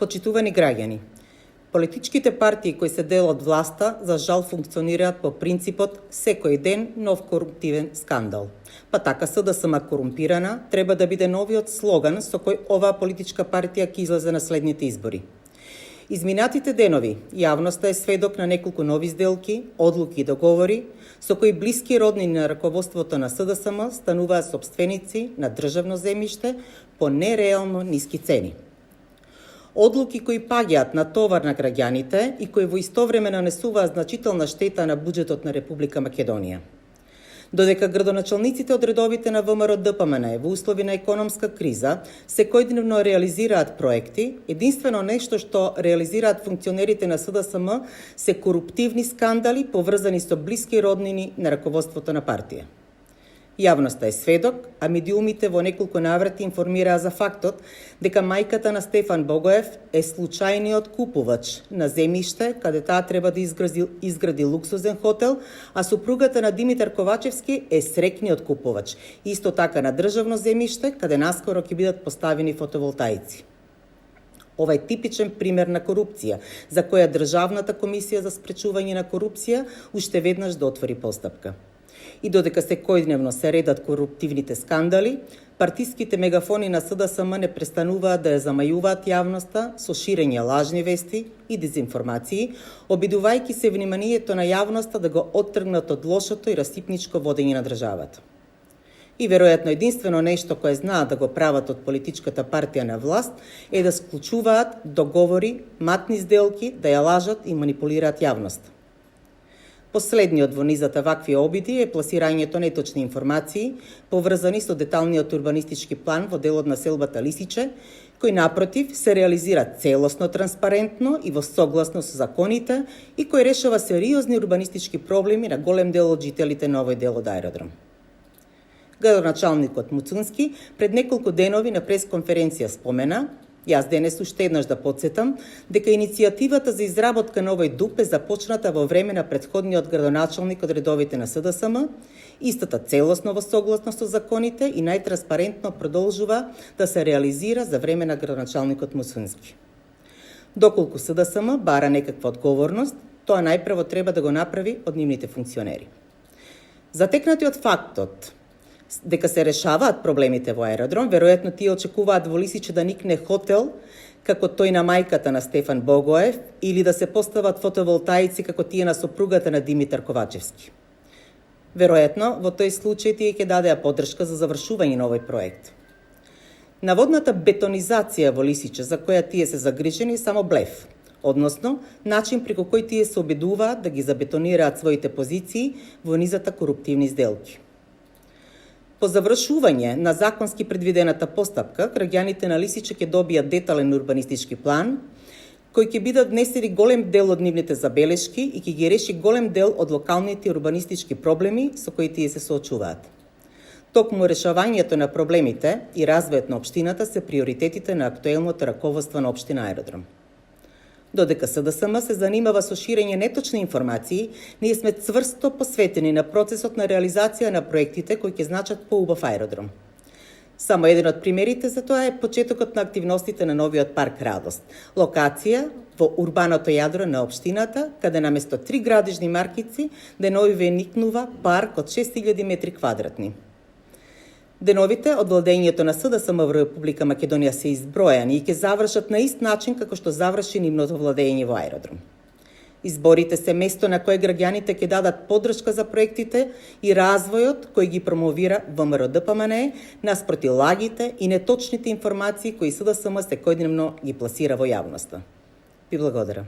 Почитувани граѓани, политичките партии кои се дел од власта, за жал функционираат по принципот секој ден нов коруптивен скандал. Па така СДСМ корумпирана треба да биде новиот слоган со кој оваа политичка партија ќе излезе на следните избори. Изминатите денови јавноста е сведок на неколку нови сделки, одлуки и договори со кои блиски роднини на раководството на СДСМ стануваат сопственици на државно земјиште по нереално ниски цени. Одлуки кои паѓаат на товар на граѓаните и кои во исто време нанесуваат значителна штета на буџетот на Република Македонија. Додека градоначалниците од редовите на ВМРО-ДПМН во услови на економска криза секојдневно реализираат проекти, единствено нешто што реализираат функционерите на СДСМ се коруптивни скандали поврзани со блиски роднини на раководството на партија. Јавноста е сведок, а медиумите во неколку наврати информираа за фактот дека мајката на Стефан Богоев е случајниот купувач на земјиште каде таа треба да изгради луксузен хотел, а супругата на Димитар Ковачевски е среќниот купувач, исто така на државно земјиште каде наскоро ќе бидат поставени фотоволтаици. Ова е типичен пример на корупција, за која Државната комисија за спречување на корупција уште веднаш да отвори постапка. И додека секојдневно се редат коруптивните скандали, партиските мегафони на СДСМ не престануваат да ја замајуваат јавноста со ширење лажни вести и дезинформации, обидувајќи се вниманието на јавноста да го оттргнат од лошото и расипничко водење на државата. И веројатно единствено нешто кое знаат да го прават од политичката партија на власт е да склучуваат договори, матни сделки, да ја лажат и манипулираат јавноста. Последниот во низата вакви обиди е пласирањето неточни информации поврзани со деталниот урбанистички план во делот на селбата Лисиче, кој напротив се реализира целосно транспарентно и во согласно со законите и кој решава сериозни урбанистички проблеми на голем дел од жителите на овој дел од аеродром. Градоначалникот Муцунски пред неколку денови на пресконференција спомена, јас денес уште еднаш да подсетам, дека иницијативата за изработка на овој ДУП е започната во време на претходниот градоначалник од редовите на СДСМ, истата целосно во согласно со законите и најтранспарентно продолжува да се реализира за време на градоначалникот Муцунски. Доколку СДСМ бара некаква одговорност, тоа најпрво треба да го направи од нивните функционери. Затекнати од фактот дека се решаваат проблемите во аеродром, веројатно тие очекуваат во Лисиче да никне хотел како тој на мајката на Стефан Богоев или да се постават фотоволтаици како тие на сопругата на Димитар Ковачевски. Веројатно, во тој случај тие ќе дадеа поддршка за завршување на овој проект. Наводната бетонизација во Лисиче за која тие се загрижени е само блеф, односно начин преку кој тие се обидуваат да ги забетонираат своите позиции во низата коруптивни сделки. По завршување на законски предвидената постапка, граѓаните на Лисиче ќе добијат детален урбанистички план, кој ќе бидат внесени голем дел од нивните забелешки и ќе ги реши голем дел од локалните урбанистички проблеми со кои тие се соочуваат. Токму решавањето на проблемите и развојот на општината се приоритетите на актуелното раководство на општина Аеродром. Додека СДСМ се занимава со ширење неточни информации, ние сме цврсто посветени на процесот на реализација на проектите кои ќе значат поубав аеродром. Само еден од примерите за тоа е почетокот на активностите на новиот парк Радост, локација во урбаното јадро на општината, каде наместо 3 градежни маркици деновиве никнува парк од 6000 метри квадратни. Деновите од владењето на СДСМ во Република Македонија се избројани и ќе завршат на ист начин како што заврши нивното владење во аеродром. Изборите се место на кое граѓаните ќе дадат поддршка за проектите и развојот кој ги промовира ВМРО-ДПМН наспроти лагите и неточните информации кои СДСМ секојдневно ги пласира во јавноста. Ви благодарам.